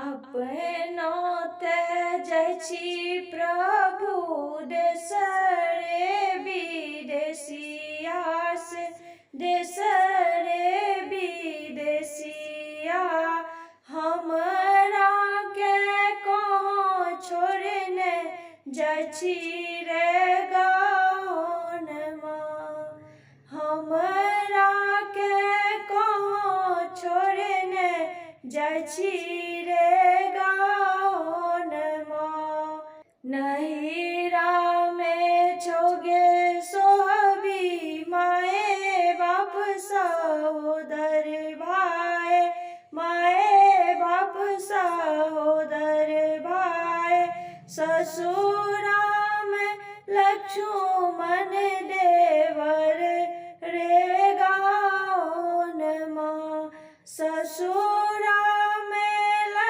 अपनो तेजै छी प्रभु देश रे विदेशिया से देश रे विदेशिया हमरा के कहाँ छोड़ने जाइ छी रे गाँवनमा हमरा के कहाँ छोड़ने जाइ छी रे गाँवनमा नहिरा में छोगे सोहबी माए बाप सहोदर भाई माए बाप सहोदर भाई ससुरा में लक्ष्मण